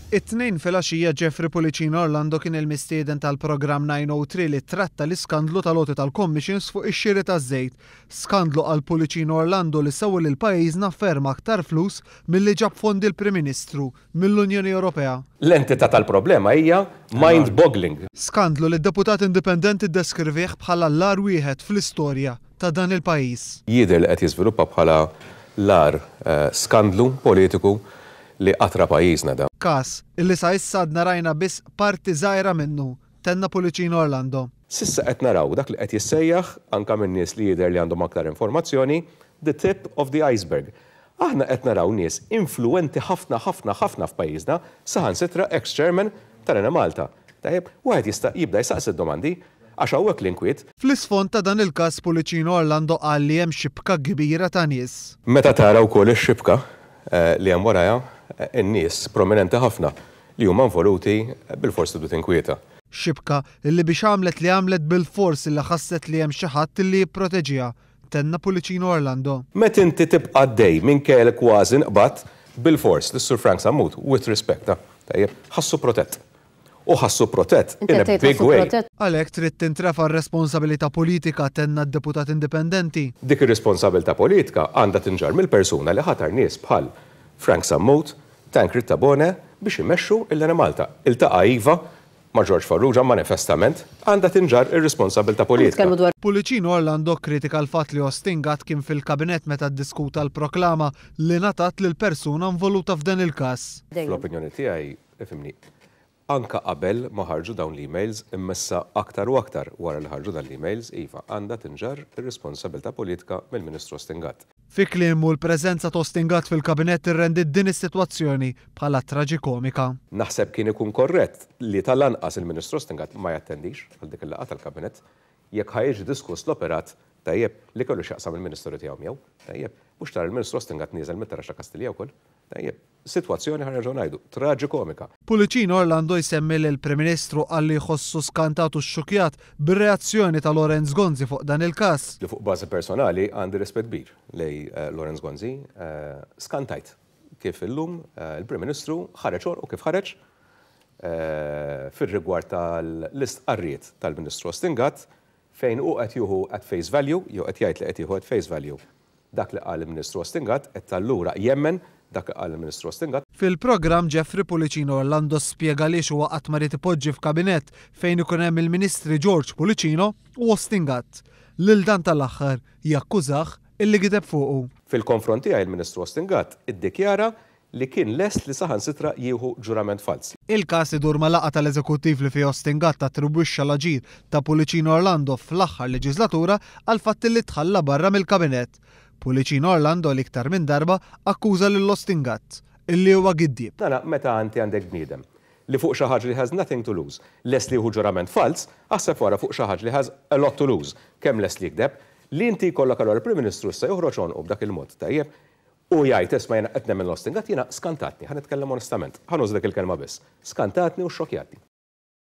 It-tnejn filgħaxija Jeffrey Policino Orlando kien il-mistieden tal-programm 903 li tratta l-iskandlu tal-għoti tal-commissions fuq ix-xiri taż-żejt. Skandlu għal Policino Orlando li sewwa lil pajjiżna ferm aktar flus milli ġab fondi l-Prim Ministru mill-Unjoni Ewropea. L-entità tal-problema hija mind-boggling. Skandlu li d-deputat indipendenti ddeskrivih bħala l-ar wieħed fl-istorja ta' dan il-pajjiż. Jidher li qed jiżviluppa bħala l-ar skandlu politiku li qatra pajjiżna da. Każ illi sa issa għadna rajna biss parti żgħira minnu, tenna Policino Orlando. Sissa qed naraw dak li qed jissejjaħ anke minn nies li jidher li għandhom aktar informazzjoni, the tip of the iceberg. Aħna qed naraw nies influenti ħafna f'pajjiżna saħansitra ex-chairman tal-Ena Malta. Tajjeb, wieħed jista' jibda jsaqsi d-domandi għax hawnhekk l-inkwiet. Fl-isfond ta' dan il-każ Policino Orlando qal li hemm xibka kbira ta' nies. Meta tara wkoll ix-xibka li hemm warajha in-nies prominenti ħafna li huma involuti bil-fors tibdu tinkwieta. Xibka illi biex għamlet bil-fors illi ħasset li hemm xi ħadd illi jipproteġiha, tenna Policino Orlando. Meta inti tibqa' dej minn kell kważi nqbad bil-fors lis-Sur Frank Sammut, with respect, tajjeb, ħassu protett. U ħassu protett in a big way. Għalhekk trid tintrafa r-responsabilità politika tenna d-deputat indipendenti. Dik ir-responsabilità politika għandha tinġar mill-persuna li ħatar nies bħal Frank Sammut, Tancred Tabone biex imexxu l-Ena Malta. Iltaqa' iva ma' George Farrugia manifestament għandha tinġar ir-responsabilità politika. Policino Orlando kritika l-fatt li Ostingat kien fil-kabinet meta ddiskuta l-proklama li ngħatat lil persuna involuta f'dan il-każ. Fl-opinjoni tiegħi, ifhimni, anka qabel ma ħarġu dawn l-emails immessa aktar u aktar wara li ħarġu dan l-emails iva għandha tinġar ir-responsabilità politika mill-Ministru Ostingat. Fi kliemu l-preżenza ta' Ostingat fil-kabinet irrendit din is-sitwazzjoni bħala traġikomika. Naħseb kien ikun korrett li tal-anqas il-Ministru Ostingat ma jattendix għal dik il-laqgħa tal-kabinet jekk ħajġi diskuss l-operat tajjeb li kellu x'jaqsam il-Ministru tiegħu miegħu. Tajjeb, mhux tara il-Ministru Ostingat nieżel mit-Taraxxa Kastilja wkoll. Tajjeb, sitwazzjoni ħarġu ngħidu traġikomika. Policino Orlando jsemmi li l-Prim Ministru qalli jħossu skantat u xxukjat bir-reazzjoni ta' Lorenz Gonzi fuq dan il-każ. Li fuq bażi personali għandi rispett kbir lej Lorenz Gonzi, skantajt kif illum il-Prim Ministru ħareġ u kif ħareġ fir-rigward tal-istqarrijiet tal-Ministru Ostingat fejn hu qed jieħu at face value jew qed jgħid li qed jieħu at face value. Dak li qal il-Ministru Ostingat qed tallura jemmen dak qal il-Ministru Ostingat. Fil-programm Jeffrey Policino Orlando spjega li huwa qatt ma rid ipoġġi f'kabinet fejn ikun hemm il-Ministri George Policino u Ostingat. Lil dan tal-aħħar jakkużah illi gideb fuqu. Fil-konfront tiegħi il-Ministru Ostingat iddikjara li kien lest li saħansitra jieħu ġurament fals. Il-każ idur ma' laqgħa tal-Eżekuttiv li fi Ostingat attribwixxa l-aġir ta' Policino Orlando fl-aħħar leġislatura għal fatt li tħalla barra mill-kabinet. Policino Orlando l-iktar minn darba akkuża lil Ostingat illi huwa giddib. Nara meta inti għandek bniedem li fuq xi ħaġa li has nothing to lose, lest li jieħu ġurament fals, aħseb wara fuq xi ħaġa li has a lot to lose, kemm lest li jkdeb, li inti jkollok allura il-Prim Ministru issa joħroġ onqu b'dak il-mod tajjeb u jgħid isma' jiena qed nemmen l-Ostingat jiena skantatni, ħa nitkellem onestament, ħanuż dik il-kelma biss, skantatni u xxokjatni.